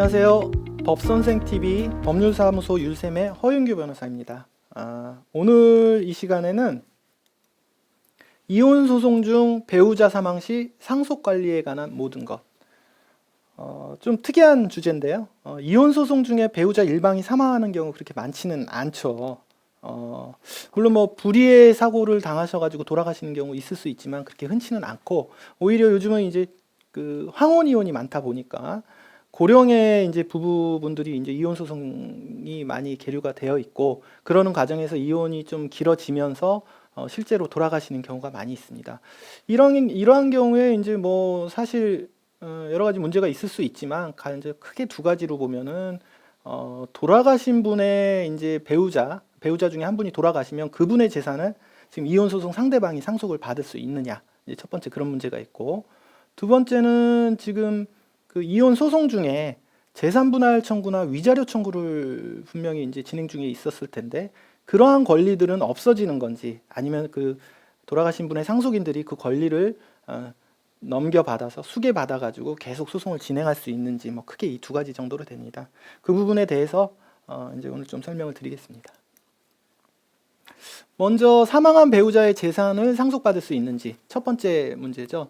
안녕하세요. 법선생TV 법률사무소 율쌤의 허윤규 변호사입니다. 오늘 이 시간에는 이혼소송 중 배우자 사망 시 상속관리에 관한 모든 것. 좀 특이한 주제인데요. 이혼소송 중에 배우자 일방이 사망하는 경우 그렇게 많지는 않죠. 물론 뭐 불의의 사고를 당하셔가지고 돌아가시는 경우 있을 수 있지만 그렇게 흔치는 않고, 오히려 요즘은 이제 그 황혼 이혼이 많다 보니까 고령의 이제 부부분들이 이제 이혼 소송이 많이 계류가 되어 있고, 그러는 과정에서 이혼이 좀 길어지면서 실제로 돌아가시는 경우가 많이 있습니다. 이러한 경우에 이제 뭐 사실 여러 가지 문제가 있을 수 있지만 이제 크게 두 가지로 보면은 돌아가신 분의 이제 배우자 중에 한 분이 돌아가시면 그분의 재산을 지금 이혼 소송 상대방이 상속을 받을 수 있느냐, 이제 첫 번째 그런 문제가 있고, 두 번째는 지금 그 이혼 소송 중에 재산 분할 청구나 위자료 청구를 분명히 이제 진행 중에 있었을 텐데, 그러한 권리들은 없어지는 건지, 아니면 그 돌아가신 분의 상속인들이 그 권리를 넘겨받아서 수개받아가지고 계속 소송을 진행할 수 있는지, 뭐 크게 이 두 가지 정도로 됩니다. 그 부분에 대해서 이제 오늘 좀 설명을 드리겠습니다. 먼저 사망한 배우자의 재산을 상속받을 수 있는지, 첫 번째 문제죠.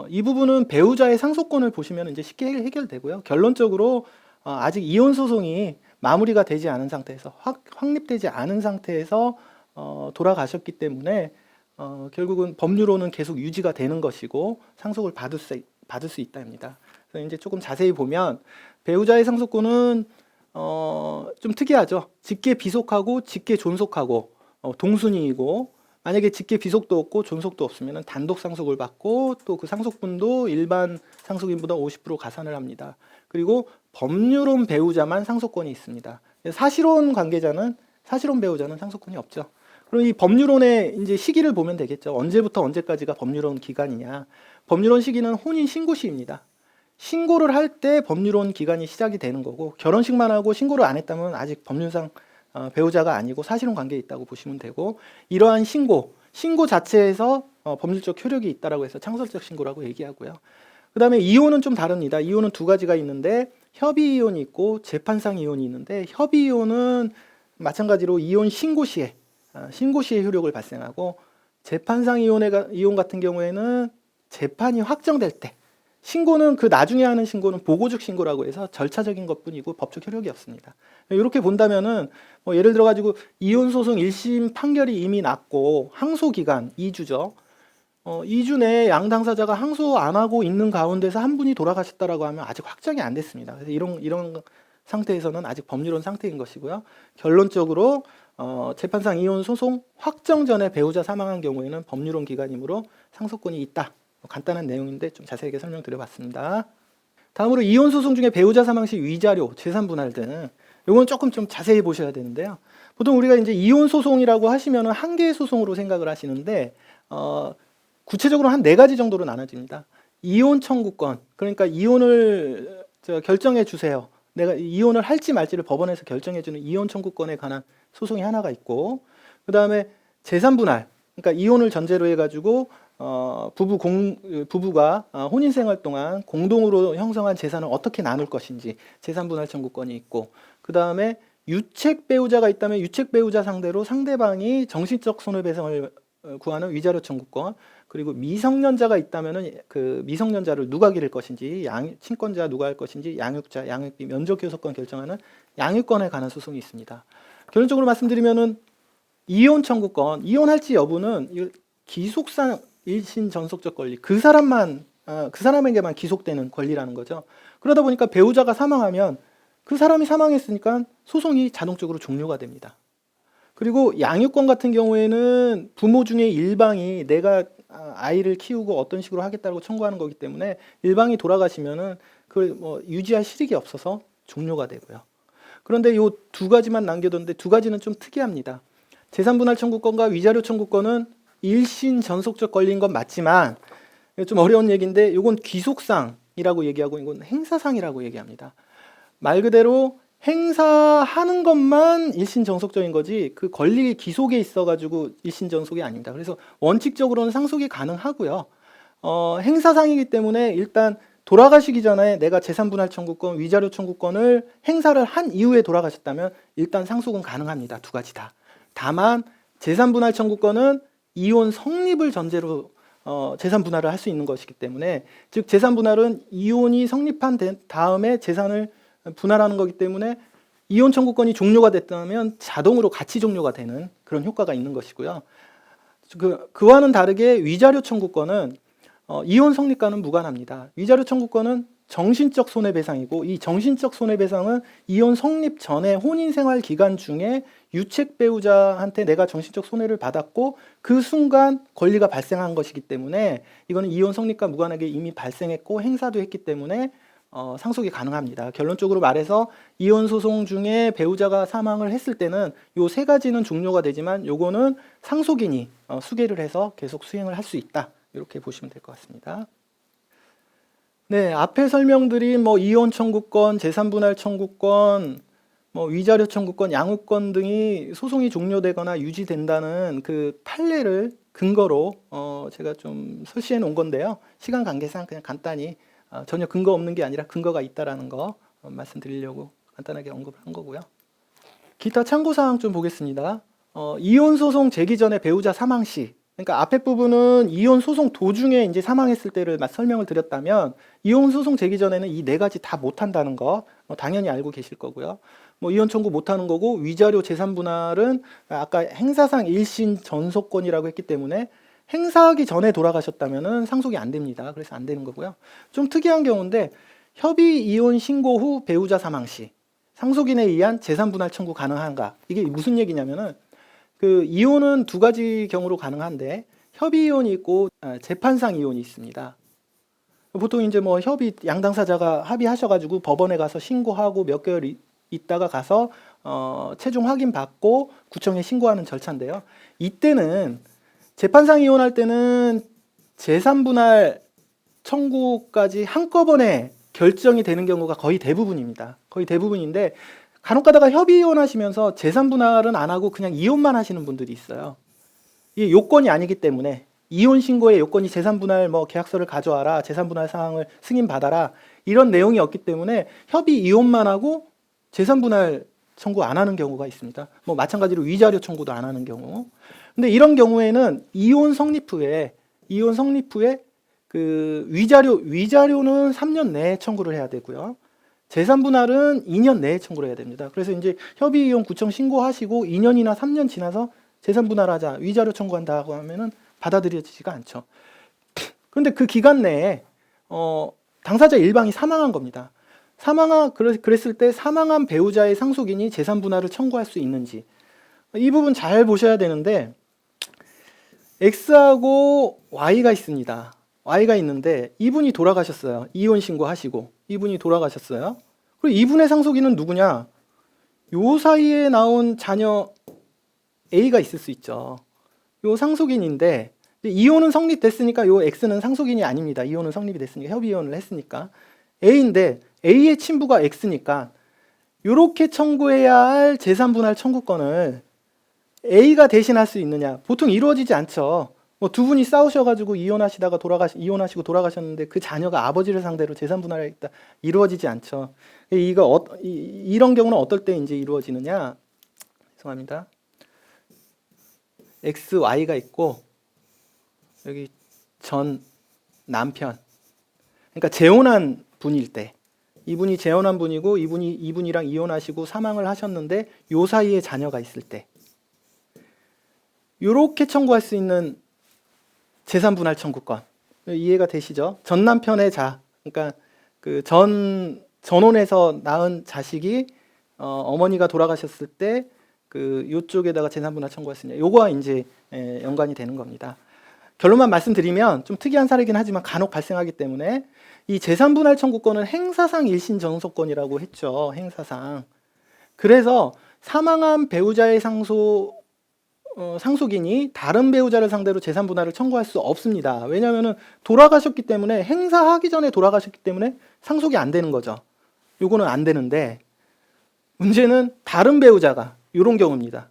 이 부분은 배우자의 상속권을 보시면 이제 쉽게 해결되고요. 결론적으로 아직 이혼 소송이 마무리가 되지 않은 상태에서, 확립되지 않은 상태에서 돌아가셨기 때문에 결국은 법률로는 계속 유지가 되는 것이고 상속을 받을 수 있다입니다. 그래서 이제 조금 자세히 보면 배우자의 상속권은 좀 특이하죠. 직계 비속하고 직계 존속하고 동순이이고, 만약에 직계 비속도 없고 존속도 없으면 단독 상속을 받고, 또 그 상속분도 일반 상속인보다 50% 가산을 합니다. 그리고 법률혼 배우자만 상속권이 있습니다. 사실혼 배우자는 상속권이 없죠. 그럼 이 법률혼의 이제 시기를 보면 되겠죠. 언제부터 언제까지가 법률혼 기간이냐? 법률혼 시기는 혼인 신고 시입니다. 신고를 할 때 법률혼 기간이 시작이 되는 거고, 결혼식만 하고 신고를 안 했다면 아직 법률상 배우자가 아니고 사실혼 관계에 있다고 보시면 되고, 이러한 신고 자체에서 법률적 효력이 있다라고 해서 창설적 신고라고 얘기하고요. 그 다음에 이혼은 좀 다릅니다. 이혼은 두 가지가 있는데, 협의 이혼이 있고 재판상 이혼이 있는데, 협의 이혼은 마찬가지로 이혼 신고 시에 효력을 발생하고, 재판상 이혼 같은 경우에는 재판이 확정될 때, 신고는 그 나중에 하는 신고는 보고적 신고라고 해서 절차적인 것뿐이고 법적 효력이 없습니다. 이렇게 본다면은 뭐 예를 들어 가지고 이혼 소송 1심 판결이 이미 났고 항소 기간 2주죠. 2주 내에 양 당사자가 항소 안 하고 있는 가운데서 한 분이 돌아가셨다라고 하면 아직 확정이 안 됐습니다. 그래서 이런 상태에서는 아직 법률혼 상태인 것이고요. 결론적으로 재판상 이혼 소송 확정 전에 배우자 사망한 경우에는 법률혼 기간이므로 상속권이 있다. 간단한 내용인데 좀 자세하게 설명드려봤습니다. 다음으로 이혼 소송 중에 배우자 사망 시 위자료, 재산 분할 등, 이건 조금 좀 자세히 보셔야 되는데요. 보통 우리가 이제 이혼 소송이라고 하시면 한 개의 소송으로 생각을 하시는데, 구체적으로 한 4가지 정도로 나눠집니다. 이혼 청구권, 그러니까 이혼을 결정해 주세요. 내가 이혼을 할지 말지를 법원에서 결정해 주는 이혼 청구권에 관한 소송이 하나가 있고, 그 다음에 재산 분할, 그러니까 이혼을 전제로 해가지고 부부가 혼인 생활 동안 공동으로 형성한 재산을 어떻게 나눌 것인지 재산 분할 청구권이 있고, 그 다음에 유책 배우자가 있다면 유책 배우자 상대로 상대방이 정신적 손해배상을 구하는 위자료 청구권, 그리고 미성년자가 있다면은 그 미성년자를 누가 기를 것인지, 친권자 누가 할 것인지, 양육자, 양육비, 면적 교섭권 결정하는 양육권에 관한 소송이 있습니다. 결론적으로 말씀드리면은 이혼 청구권, 이혼할지 여부는 기속상 일신 전속적 권리, 그 사람에게만 기속되는 권리라는 거죠. 그러다 보니까 배우자가 사망하면 그 사람이 사망했으니까 소송이 자동적으로 종료가 됩니다. 그리고 양육권 같은 경우에는 부모 중에 일방이 내가 아이를 키우고 어떤 식으로 하겠다고 청구하는 거기 때문에 일방이 돌아가시면은 그걸 뭐 유지할 실익이 없어서 종료가 되고요. 그런데 이 두 가지만 남겨뒀는데, 두 가지는 좀 특이합니다. 재산분할 청구권과 위자료 청구권은 일신 전속적 권리인 건 맞지만, 좀 어려운 얘기인데 이건 귀속상이라고 얘기하고 이건 행사상이라고 얘기합니다. 말 그대로 행사하는 것만 일신 전속적인 거지 그 권리 기속에 있어가지고 일신 전속이 아닙니다. 그래서 원칙적으로는 상속이 가능하고요. 행사상이기 때문에 일단 돌아가시기 전에 내가 재산분할 청구권, 위자료 청구권을 행사를 한 이후에 돌아가셨다면 일단 상속은 가능합니다. 두 가지 다. 다만 재산분할 청구권은 이혼 성립을 전제로 재산분할을 할 수 있는 것이기 때문에, 즉 재산분할은 이혼이 성립한 다음에 재산을 분할하는 거기 때문에 이혼 청구권이 종료가 됐다면 자동으로 같이 종료가 되는 그런 효과가 있는 것이고요. 그와는 다르게 위자료 청구권은 이혼 성립과는 무관합니다. 위자료 청구권은 정신적 손해배상이고, 이 정신적 손해배상은 이혼 성립 전에 혼인생활 기간 중에 유책 배우자한테 내가 정신적 손해를 받았고 그 순간 권리가 발생한 것이기 때문에 이거는 이혼 성립과 무관하게 이미 발생했고 행사도 했기 때문에 상속이 가능합니다. 결론적으로 말해서 이혼 소송 중에 배우자가 사망을 했을 때는 요 세 가지는 종료가 되지만 요거는 상속인이 수계를 해서 계속 수행을 할 수 있다. 이렇게 보시면 될 것 같습니다. 네, 앞에 설명드린 이혼 청구권, 재산분할 청구권, 위자료 청구권, 양육권 등이 소송이 종료되거나 유지된다는 그 판례를 근거로 제가 좀 설시해 놓은 건데요. 시간 관계상 그냥 간단히 전혀 근거 없는 게 아니라 근거가 있다라는 거 말씀드리려고 간단하게 언급을 한 거고요. 기타 참고사항 좀 보겠습니다. 이혼 소송 제기 전에 배우자 사망 시, 그러니까 앞에 부분은 이혼 소송 도중에 이제 사망했을 때를 설명을 드렸다면, 이혼 소송 제기 전에는 이 네 가지 다 못한다는 거 당연히 알고 계실 거고요. 이혼 청구 못하는 거고, 위자료 재산 분할은 아까 행사상 일신 전속권이라고 했기 때문에 행사하기 전에 돌아가셨다면은 상속이 안 됩니다. 그래서 안 되는 거고요. 좀 특이한 경우인데, 협의 이혼 신고 후 배우자 사망 시 상속인에 의한 재산 분할 청구 가능한가? 이게 무슨 얘기냐면은, 그 이혼은 두 가지 경우로 가능한데 협의 이혼이 있고 재판상 이혼이 있습니다. 보통 이제 협의 양당사자가 합의하셔가지고 법원에 가서 신고하고 몇 개월 있다가 가서 최종 확인 받고 구청에 신고하는 절차인데요. 이때는 재판상 이혼할 때는 재산 분할 청구까지 한꺼번에 결정이 되는 경우가 거의 대부분입니다. 거의 대부분인데, 간혹 가다가 협의 이혼하시면서 재산 분할은 안 하고 그냥 이혼만 하시는 분들이 있어요. 이게 요건이 아니기 때문에, 이혼 신고의 요건이 재산 분할 계약서를 가져와라, 재산 분할 사항을 승인 받아라, 이런 내용이 없기 때문에 협의 이혼만 하고 재산 분할 청구 안 하는 경우가 있습니다. 마찬가지로 위자료 청구도 안 하는 경우. 근데 이런 경우에는 이혼 성립 후에 그 위자료는 3년 내에 청구를 해야 되고요. 재산 분할은 2년 내에 청구를 해야 됩니다. 그래서 이제 협의 이혼 구청 신고하시고 2년이나 3년 지나서 재산 분할하자, 위자료 청구한다고 하면은 받아들여지지가 않죠. 그런데 그 기간 내에 당사자 일방이 사망한 겁니다. 그랬을 때 사망한 배우자의 상속인이 재산 분할을 청구할 수 있는지, 이 부분 잘 보셔야 되는데, X하고 Y가 있습니다. Y가 있는데 이분이 돌아가셨어요. 이혼 신고하시고 이분이 돌아가셨어요. 그리고 이분의 상속인은 누구냐? 요 사이에 나온 자녀 A가 있을 수 있죠. 요 상속인인데, 이혼은 성립됐으니까 요 X는 상속인이 아닙니다. 이혼은 성립이 됐으니까, 협의 이혼을 했으니까. A인데 A의 친부가 X니까 요렇게 청구해야 할 재산 분할 청구권을 A가 대신할 수 있느냐? 보통 이루어지지 않죠. 두 분이 싸우셔가지고 이혼하시고 돌아가셨는데 그 자녀가 아버지를 상대로 재산 분할했다, 이루어지지 않죠. 이런 경우는 어떨 때 이제 이루어지느냐? 죄송합니다. X, Y가 있고 여기 전 남편, 그러니까 재혼한 분일 때, 이분이 재혼한 분이고 이분이랑 이혼하시고 사망을 하셨는데 요 사이에 자녀가 있을 때, 요렇게 청구할 수 있는 재산 분할 청구권, 이해가 되시죠? 전 남편의 그러니까 그 전혼에서 낳은 자식이 어머니가 돌아가셨을 때 그 요쪽에다가 재산 분할 청구할 수 있냐, 요거와 이제 연관이 되는 겁니다. 결론만 말씀드리면 좀 특이한 사례긴 하지만 간혹 발생하기 때문에, 이 재산 분할 청구권은 행사상 일신 전속권이라고 했죠. 행사상. 그래서 사망한 배우자의 상속인이 다른 배우자를 상대로 재산 분할을 청구할 수 없습니다. 왜냐하면 돌아가셨기 때문에, 행사하기 전에 돌아가셨기 때문에 상속이 안 되는 거죠. 요거는 안 되는데, 문제는 다른 배우자가, 이런 경우입니다.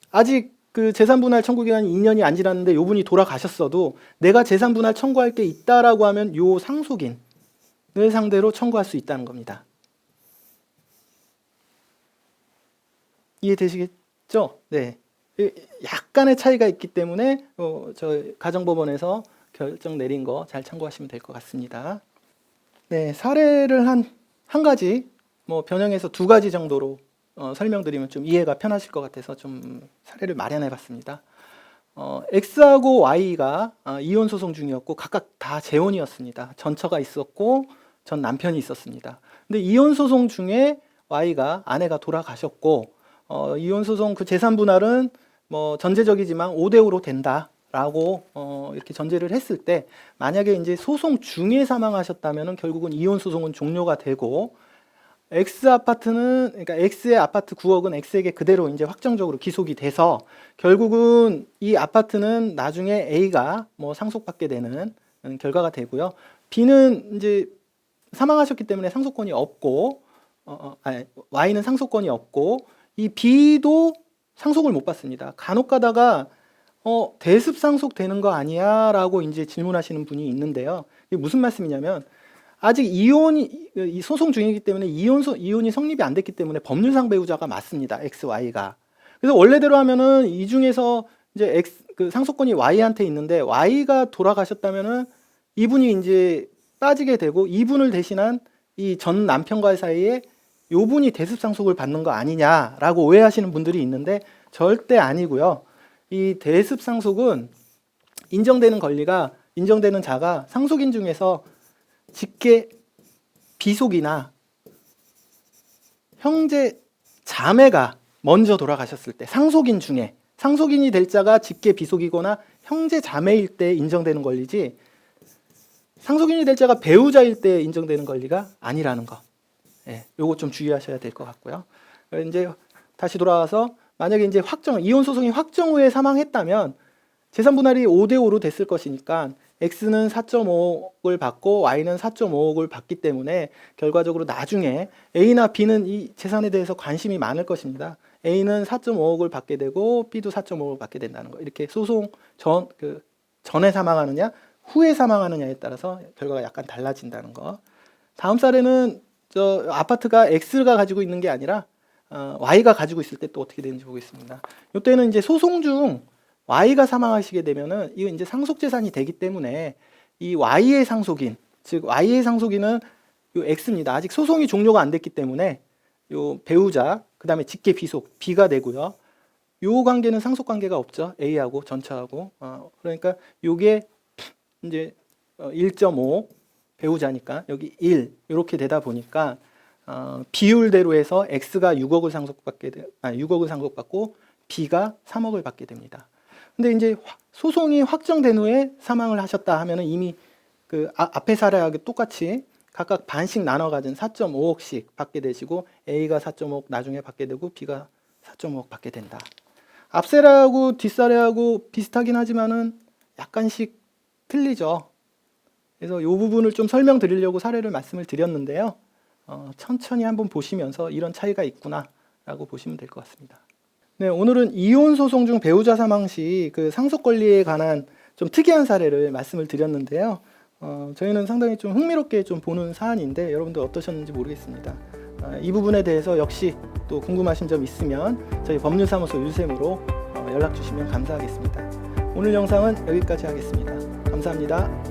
아직 그 재산분할 청구 기간이 2년이 안 지났는데 요 분이 돌아가셨어도 내가 재산분할 청구할 게 있다라고 하면 요 상속인을 상대로 청구할 수 있다는 겁니다. 이해되시겠죠? 네. 약간의 차이가 있기 때문에 저 가정법원에서 결정 내린 거 잘 참고하시면 될 것 같습니다. 네, 사례를 한 가지 변형해서 두 가지 정도로 설명드리면 좀 이해가 편하실 것 같아서 좀 사례를 마련해 봤습니다. X하고 Y가 이혼 소송 중이었고 각각 다 재혼이었습니다. 전처가 있었고 전 남편이 있었습니다. 근데 이혼 소송 중에 Y가 아내가 돌아가셨고 이혼 소송 그 재산 분할은 전제적이지만 5대5로 된다라고 이렇게 전제를 했을 때 만약에 이제 소송 중에 사망하셨다면은 결국은 이혼 소송은 종료가 되고 X 아파트는 그러니까 X의 아파트 9억은 X에게 그대로 이제 확정적으로 기속이 돼서 결국은 이 아파트는 나중에 A가 상속받게 되는 결과가 되고요. B는 이제 사망하셨기 때문에 상속권이 없고 Y는 상속권이 없고 이 B도 상속을 못 받습니다. 간혹 가다가 대습 상속되는 거 아니야? 라고 이제 질문하시는 분이 있는데요. 이게 무슨 말씀이냐면 아직 이 소송 중이기 때문에 이혼이 성립이 안 됐기 때문에 법률상 배우자가 맞습니다. X, Y가. 그래서 원래대로 하면은 이 중에서 이제 그 상속권이 Y한테 있는데 Y가 돌아가셨다면은 이분이 이제 빠지게 되고 이분을 대신한 이 전 남편과의 사이에 요분이 대습 상속을 받는 거 아니냐라고 오해하시는 분들이 있는데 절대 아니고요. 이 대습 상속은 인정되는 자가 상속인 중에서 직계 비속이나 형제 자매가 먼저 돌아가셨을 때 상속인이 될 자가 직계 비속이거나 형제 자매일 때 인정되는 권리지 상속인이 될 자가 배우자일 때 인정되는 권리가 아니라는 거. 요거 좀 주의하셔야 될 것 같고요. 이제 다시 돌아와서 만약에 이제 이혼 소송이 확정 후에 사망했다면 재산 분할이 5대5로 됐을 것이니까 X는 4.5억을 받고 Y는 4.5억을 받기 때문에 결과적으로 나중에 A나 B는 이 재산에 대해서 관심이 많을 것입니다. A는 4.5억을 받게 되고 B도 4.5억을 받게 된다는 거. 이렇게 소송 전에 사망하느냐 후에 사망하느냐에 따라서 결과가 약간 달라진다는 거. 다음 사례는 저 아파트가 X가 가지고 있는 게 아니라 Y가 가지고 있을 때 또 어떻게 되는지 보겠습니다. 이때는 이제 소송 중 Y가 사망하시게 되면은 이거 이제 상속 재산이 되기 때문에 이 Y의 상속인, 즉 Y의 상속인은 요 X입니다. 아직 소송이 종료가 안 됐기 때문에 요 배우자, 그다음에 직계 비속 B가 되고요. 요 관계는 상속 관계가 없죠. A하고 전처하고. 그러니까 요게 이제 1.5 배우자니까 여기 1 이렇게 되다 보니까 비율대로 해서 X가 6억을 상속받고 B가 3억을 받게 됩니다. 근데 이제 소송이 확정된 후에 사망을 하셨다 하면은 이미 그 앞에 사례하고 똑같이 각각 반씩 나눠 가진 4.5억씩 받게 되시고 A가 4.5억 나중에 받게 되고 B가 4.5억 받게 된다. 앞 사례하고 뒷 사례하고 비슷하긴 하지만은 약간씩 틀리죠. 그래서 이 부분을 좀 설명드리려고 사례를 말씀을 드렸는데요. 천천히 한번 보시면서 이런 차이가 있구나라고 보시면 될 것 같습니다. 네, 오늘은 이혼 소송 중 배우자 사망 시 그 상속 권리에 관한 좀 특이한 사례를 말씀을 드렸는데요. 저희는 상당히 좀 흥미롭게 좀 보는 사안인데 여러분들 어떠셨는지 모르겠습니다. 이 부분에 대해서 역시 또 궁금하신 점 있으면 저희 법률사무소 유샘으로 연락 주시면 감사하겠습니다. 오늘 영상은 여기까지 하겠습니다. 감사합니다.